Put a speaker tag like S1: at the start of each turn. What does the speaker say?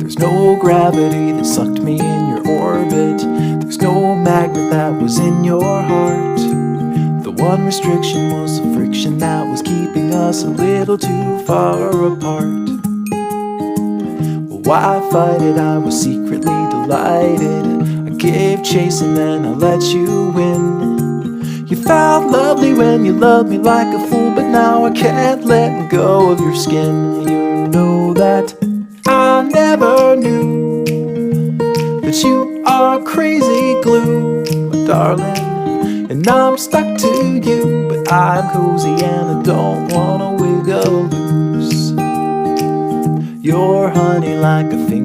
S1: There's no gravity that sucked me in your orbit. There's no magnet that was in your heart. The one restriction was the friction that was keeping us a little too far apart. Well, why fight it? I was secretly delighted. I gave chase and then I let you win. You felt lovely when you loved me like a fool, but now I can't let go of your skin. You know that I never knew that you are crazy glue, my darling, and I'm stuck to you, but I'm cozy and I don't wanna wiggle loose. You're honey like a finger